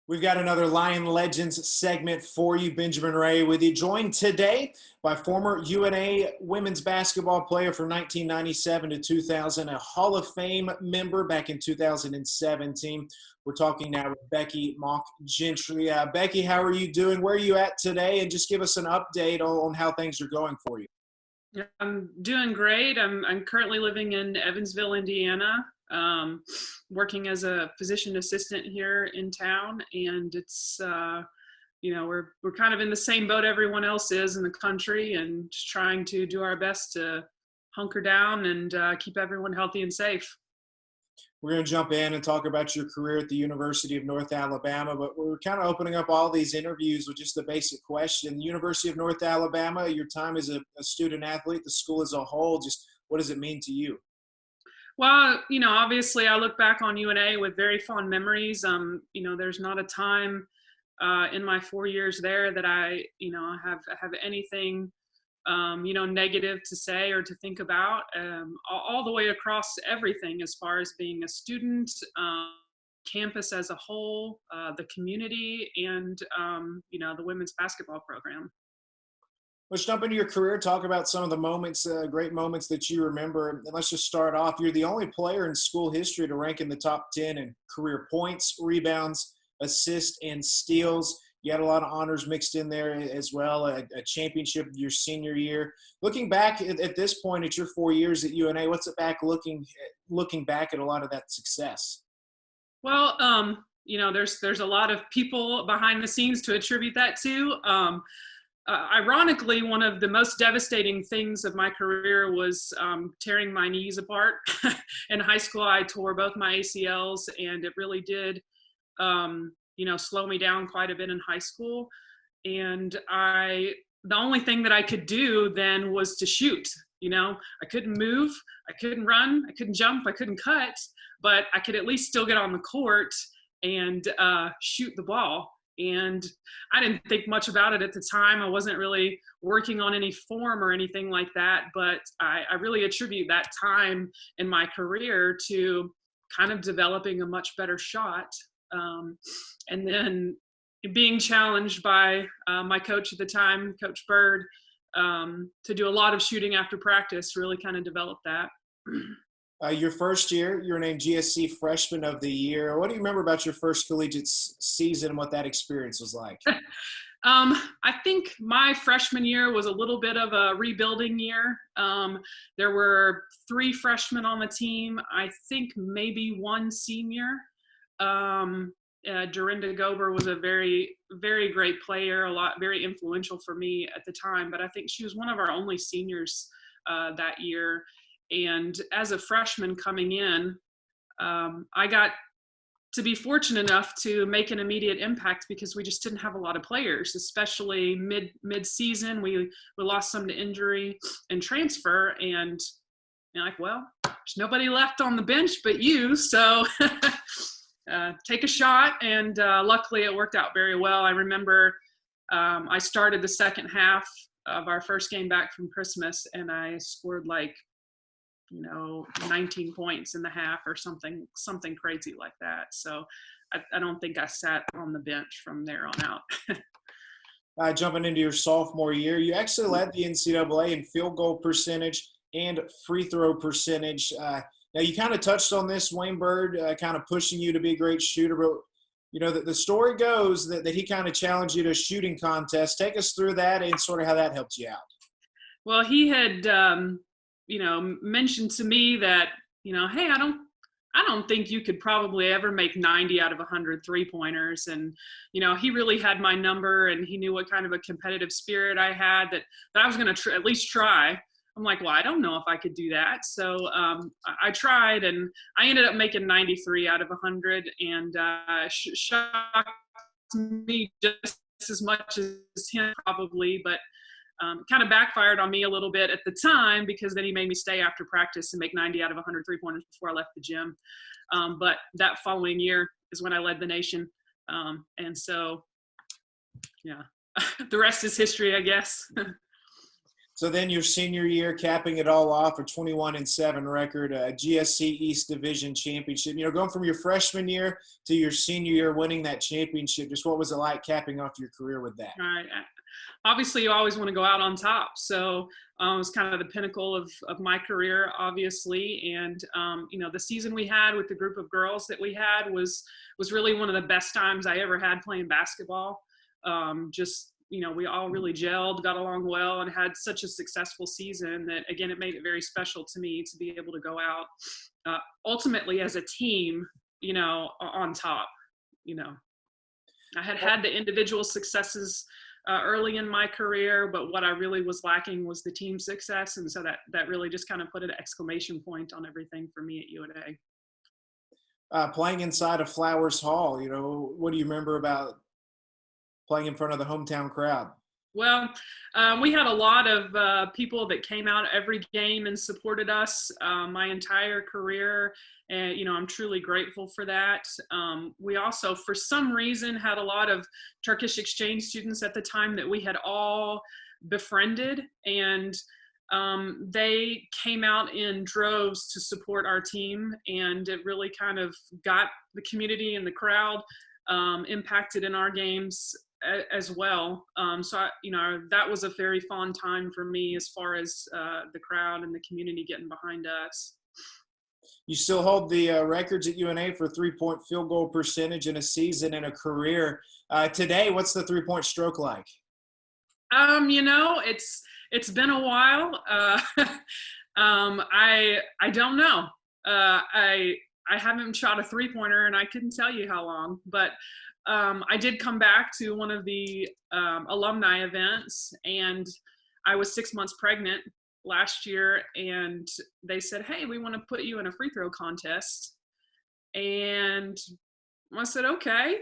We've got another Lion Legends segment for you. Benjamin Ray with you, joined today by former UNA women's basketball player from 1997 to 2000, a Hall of Fame member back in 2017. We're talking now with Becky Mauck Gentry. Becky, how are you doing? Where are you at today? And just give us an update on how things are going for you. Yeah, I'm doing great. I'm currently living in Evansville, Indiana, working as a physician assistant here in town, and it's we're kind of in the same boat everyone else is in the country, and just trying to do our best to hunker down and keep everyone healthy and safe. We're going to jump in and talk about your career at the University of North Alabama, but we're kind of opening up all these interviews with just the basic question. University of North Alabama, your time as a student athlete, the school as a whole, just what does it mean to you? Well, obviously I look back on UNA with very fond memories. There's not a time in my 4 years there that I have anything negative to say or to think about, all the way across everything as far as being a student, campus as a whole, the community, and the women's basketball program. Let's jump into your career, talk about some of the moments, great moments that you remember. And let's just start off. You're the only player in school history to rank in the top 10 in career points, rebounds, assists, and steals. You had a lot of honors mixed in there as well, a championship your senior year. Looking back at this point at your 4 years at UNA, what's it back looking back at a lot of that success? Well, there's a lot of people behind the scenes to attribute that to. Ironically, one of the most devastating things of my career was tearing my knees apart. In high school, I tore both my ACLs, and it really did slow me down quite a bit in high school. And the only thing that I could do then was to shoot. I couldn't move, I couldn't run, I couldn't jump, I couldn't cut, but I could at least still get on the court and shoot the ball. And I didn't think much about it at the time. I wasn't really working on any form or anything like that, but I really attribute that time in my career to kind of developing a much better shot. And then being challenged by my coach at the time, Coach Bird, to do a lot of shooting after practice really kind of developed that. Your first year, you were named GSC Freshman of the Year. What do you remember about your first collegiate season and what that experience was like? I think my freshman year was a little bit of a rebuilding year. There were 3 freshmen on the team. I think maybe 1 senior. Dorinda Gober was a very, very great player, very influential for me at the time, but I think she was one of our only seniors that year. And as a freshman coming in, I got to be fortunate enough to make an immediate impact because we just didn't have a lot of players, especially mid-season. We lost some to injury and transfer, and well, there's nobody left on the bench but you, so take a shot. And luckily it worked out very well. I remember I started the second half of our first game back from Christmas, and I scored 19 points in the half or something crazy like that. So I don't think I sat on the bench from there on out. Jumping into your sophomore year, you actually led the NCAA in field goal percentage and free throw percentage. Now, you kind of touched on this, Wayne Bird kind of pushing you to be a great shooter, but the story goes that he kind of challenged you to a shooting contest. Take us through that and sort of how that helped you out. Well, he had mentioned to me that, hey, I don't think you could probably ever make 90 out of 100 3-pointers. And, he really had my number, and he knew what kind of a competitive spirit I had, that I was going to at least try. I'm like, well, I don't know if I could do that. So I tried, and I ended up making 93 out of 100, and shocked me just as much as him probably, but kind of backfired on me a little bit at the time, because then he made me stay after practice and make 90 out of 100 3-pointers before I left the gym. But that following year is when I led the nation. And so, yeah, the rest is history, I guess. So then your senior year, capping it all off, a 21-7 record, a GSC East Division championship. Going from your freshman year to your senior year, winning that championship, just what was it like capping off your career with that? Right. Obviously, you always want to go out on top. So it was kind of the pinnacle of my career, obviously. And, the season we had with the group of girls that we had was really one of the best times I ever had playing basketball. We all really gelled, got along well, and had such a successful season that, again, it made it very special to me to be able to go out ultimately as a team, on top. I had the individual successes early in my career, but what I really was lacking was the team success. And so that really just kind of put an exclamation point on everything for me at UNA. Playing inside of Flowers Hall, what do you remember about playing in front of the hometown crowd? Well, we had a lot of people that came out every game and supported us my entire career. And, I'm truly grateful for that. We also, for some reason, had a lot of Turkish exchange students at the time that we had all befriended. And they came out in droves to support our team. And it really kind of got the community and the crowd impacted in our games as well. That was a very fond time for me as far as the crowd and the community getting behind us. You still hold the records at UNA for three-point field goal percentage in a season and a career. Today, what's the three-point stroke like? It's been a while. I don't know. I haven't shot a three-pointer, and I couldn't tell you how long, but I did come back to one of the alumni events, and I was 6 months pregnant last year, and they said, hey, we want to put you in a free throw contest. And I said, okay.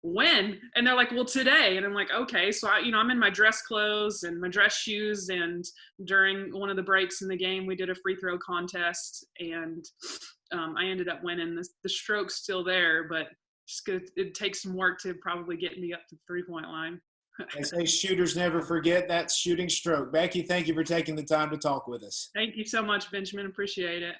When? And they're like, well, today. And I'm like, okay. So I'm in my dress clothes and my dress shoes, and during one of the breaks in the game, we did a free throw contest, and I ended up winning. The stroke's still there, but it takes some work to probably get me up to the 3-point line. They say shooters never forget that shooting stroke. Becky, thank you for taking the time to talk with us. Thank you so much, Benjamin. Appreciate it.